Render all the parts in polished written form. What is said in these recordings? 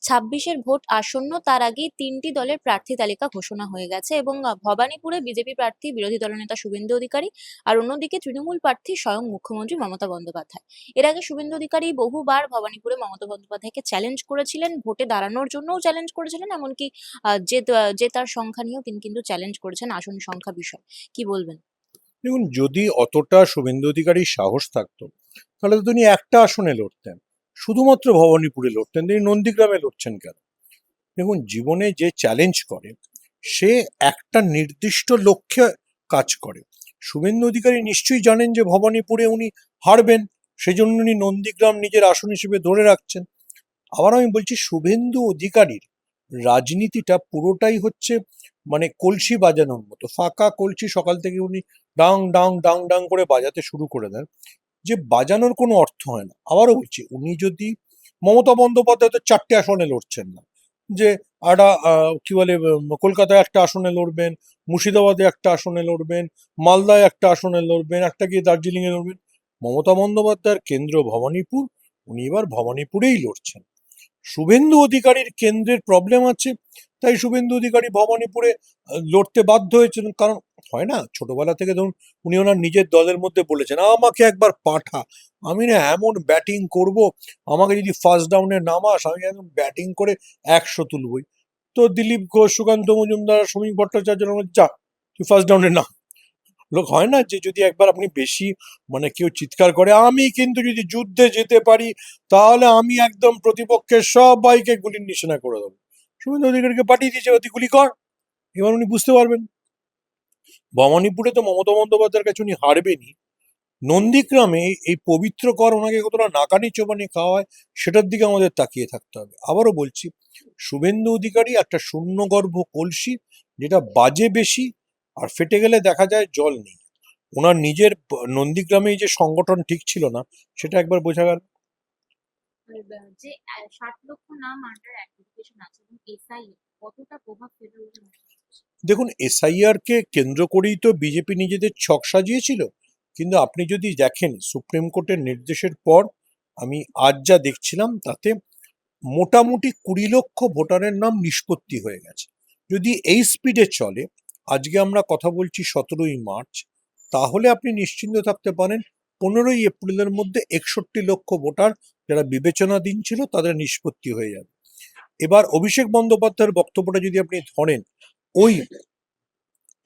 ছাব্বিশের ভোট আসন্ন, তার আগেই তিনটি দলের প্রার্থী তালিকা ঘোষণা হয়ে গেছে এবং ভবানীপুরে বিজেপি প্রার্থী বিরোধী দলনেতা শুভেন্দু অধিকারী, আর অন্যদিকে তৃণমূল প্রার্থী স্বয়ং মুখ্যমন্ত্রী মমতা বন্দ্যোপাধ্যায়। এর আগে শুভেন্দু অধিকারী বহুবার ভবানীপুরে মমতা বন্দ্যোপাধ্যায়কে চ্যালেঞ্জ করেছিলেন, ভোটে দাঁড়ানোর জন্যও চ্যালেঞ্জ করেছিলেন, এমনকি জেতার সংখ্যা নিয়েও তিনি কিন্তু চ্যালেঞ্জ করেছেন, আসন সংখ্যা বিষয়। কি বলবেন? দেখুন, যদি অতটা শুভেন্দু অধিকারীর সাহস থাকতো তাহলে তো তিনি একটা আসনে লড়তেন, শুধুমাত্র ভবানীপুরে লড়তেন। তিনি নন্দীগ্রামে লড়ছেন কেন? দেখুন, জীবনে যে চ্যালেঞ্জ করে সে একটা নির্দিষ্ট লক্ষ্যে কাজ করে। শুভেন্দু অধিকারী নিশ্চয়ই জানেন যে ভবানীপুরে উনি হারবেন, সেজন্য উনি নন্দীগ্রাম নিজের আসন হিসেবে ধরে রাখছেন। আবার আমি বলছি, শুভেন্দু অধিকারীর রাজনীতিটা পুরোটাই হচ্ছে মানে কলসি বাজানোর মতো, ফাঁকা কলসি সকাল থেকে উনি ডাং ডাং ডাং ডাং করে বাজাতে শুরু করে দেন, যে বাজানোর কোনো অর্থ হয় না। আবারও বলছি, উনি যদি মমতা বন্দ্যোপাধ্যায় তো 4টে আসনে লড়ছেন না, যে একটা কি বলে কলকাতায় একটা আসনে লড়বেন, মুর্শিদাবাদে একটা আসনে লড়বেন, মালদায় একটা আসনে লড়বেন, একটা গিয়ে দার্জিলিং এ লড়বেন। মমতা বন্দ্যোপাধ্যায়ের কেন্দ্র ভবানীপুর, উনি এবার ভবানীপুরেই লড়ছেন। শুভেন্দু অধিকারীর কেন্দ্রের প্রবলেম আছে, তাই শুভেন্দু অধিকারী ভবানীপুরে লড়তে বাধ্য হয়েছেন। কারণ হয় না, ছোটবেলা থেকে ধরুন উনি ওনার নিজের দলের মধ্যে বলেছেন, আমাকে একবার পাঠা, আমি না এমন ব্যাটিং করব, আমাকে যদি ফার্স্ট ডাউনে নামাস আমি একদম ব্যাটিং করে 100 তুলবই। তো দিলীপ ঘোষ, সুকান্ত মজুমদার, সমীক ভট্টাচার্য যা তুই ফার্স্ট ডাউনে না। লোক হয় না যে যদি একবার আপনি বেশি মানে কেউ চিৎকার করে আমি কিন্তু যদি যুদ্ধে যেতে পারি তাহলে আমি একদম প্রতিপক্ষের সবাইকে গুলির নিশানা করে দেবো। শুভেন্দু অধিকারীকে পাঠিয়ে দিয়েছে, অতি গুলি কর। এবার উনি বুঝতে পারবেন ভবানীপুরে তো মমতা বন্দ্যোপাধ্যায়ের কাছে উনি হারবেনই। নন্দীগ্রামে এই পবিত্র কর ওনাকে কতটা নাকানি চোবানি খাওয়া হয় সেটার দিকে আমাদের তাকিয়ে থাকতে হবে। আবারও বলছি, শুভেন্দু অধিকারী একটা শূন্যগর্ভ কলসি, যেটা বাজে বেশি আর ফেটে গেলে দেখা যায় জল নেই। ওনার নিজের নন্দীগ্রামে যে সংগঠন ঠিক ছিল না, সেটা একবার বোঝা গেল। যে 60 লক্ষ নাম আন্ডার অ্যাপ্লিকেশন আছে এবং এসআই কতটা প্রভাব ফেলবে বলে মনে হচ্ছে? দেখুন, এসআইআর কে কেন্দ্র করেই তো বিজেপি নিজেদের ছক সাজিয়েছিল। কিন্তু আপনি যদি দেখেন সুপ্রিম কোর্টের নির্দেশের পর, আমি আজ যা দেখছিলাম তাতে মোটামুটি 20 লক্ষ ভোটারের নাম নিষ্পত্তি হয়ে গেছে। যদি এই স্পিডে চলে, আজকে আমরা কথা বলছি 17ই মার্চ, তাহলে আপনি নিশ্চিন্ত থাকতে পারেন 15ই এপ্রিলের মধ্যে 61 লক্ষ ভোটার যারা বিবেচনাধীন ছিল তাদের নিষ্পত্তি হয়ে যাবে। এবার অভিষেক বন্দ্যোপাধ্যায়ের বক্তব্যটা যদি আপনি ধরেন, ওই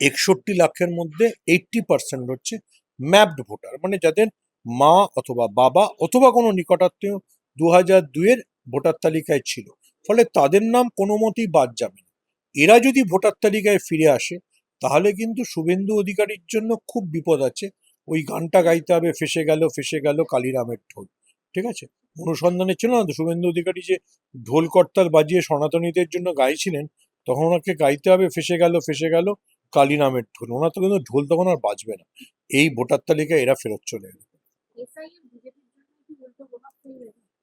61 লাখের মধ্যে 80% হচ্ছে ম্যাপড ভোটার, মানে যাদের মা অথবা বাবা অথবা কোনো নিকটাত্মীয় 2002-এর ভোটার তালিকায় ছিল, ফলে তাদের নাম কোনো মতেই বাদ যাবে না। এরা যদি ভোটার তালিকায় ফিরে আসে তাহলে কিন্তু শুভেন্দু অধিকারীর জন্য খুব বিপদ আছে। ওই গানটা গাইতে হবে, ফেসে গেল কালিরামের ঢোল। ঠিক আছে, অনুসন্ধানে ছিল না তো শুভেন্দু অধিকারী যে ঢোল করতাল বাজিয়ে সনাতনীদের জন্য গাইছিলেন, তখন ওনাকে গাইতে হবে ফেসে গেল কালী নামের ঢোল। ওনার তো কিন্তু ঢোল তখন আর বাজবে না, এই ভোটার তালিকায় এরা ফেরত চলে এলো।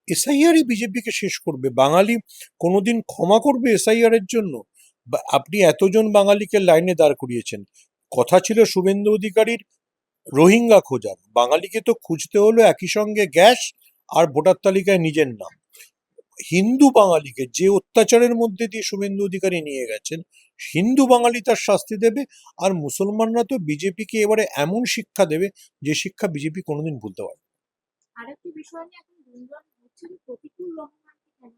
এসআইআরই বিজেপিকে শেষ করবে। বাঙালি কোনোদিন ক্ষমা করবে এসআইআর এর জন্য? আপনি এতজন বাঙালিকে লাইনে দাঁড় করিয়েছেন, কথা ছিল শুভেন্দু অধিকারীর রোহিঙ্গা খোঁজার, বাঙালিকে তো খুঁজতে হলো একই সঙ্গে গ্যাস আর ভোটার তালিকায় নিজের নাম। হিন্দু বাঙালিকে যে অত্যাচারের মধ্যে দিয়ে শুভেন্দু অধিকারী নিয়ে গেছেন, হিন্দু বাঙালি তার শাস্তি দেবে। আর মুসলমানরা তো বিজেপিকে এবারে এমন শিক্ষা দেবে যে শিক্ষা বিজেপি কোনোদিন ভুলতে পারবে না। আরেকটি বিষয় নিয়ে এখন গুঞ্জন হচ্ছে যে প্রতিকূল রহমানকে কেন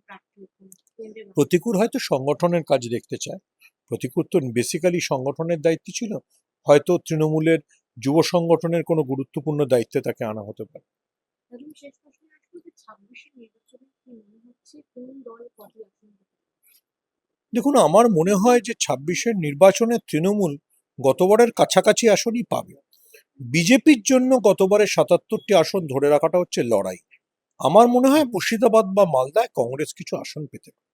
প্রার্থী কেন্দ্রে প্রতিকূল হয়তো সংগঠনের কাজ দেখতে চায়। প্রতিকূল তো বেসিক্যালি সংগঠনের দায়িত্ব ছিল, হয়তো তৃণমূলের যুব সংগঠনের কোনো গুরুত্বপূর্ণ দায়িত্বে তাকে আনা হতে পারে। এবং শেষ প্রশ্ন আসলে যে 26-এর নির্বাচনে কি মনে হচ্ছে কোন দল কত আসন পেতে পারে? দেখুন, আমার মনে হয় যে 26-এর নির্বাচনে তৃণমূল গতবারের কাছাকাছি আসনই পাবে। বিজেপির জন্য গতবারের 77টি আসন ধরে রাখাটা হচ্ছে লড়াই। আমার মনে হয় মুর্শিদাবাদ বা মালদায় কংগ্রেস কিছু আসন পেতে পারে।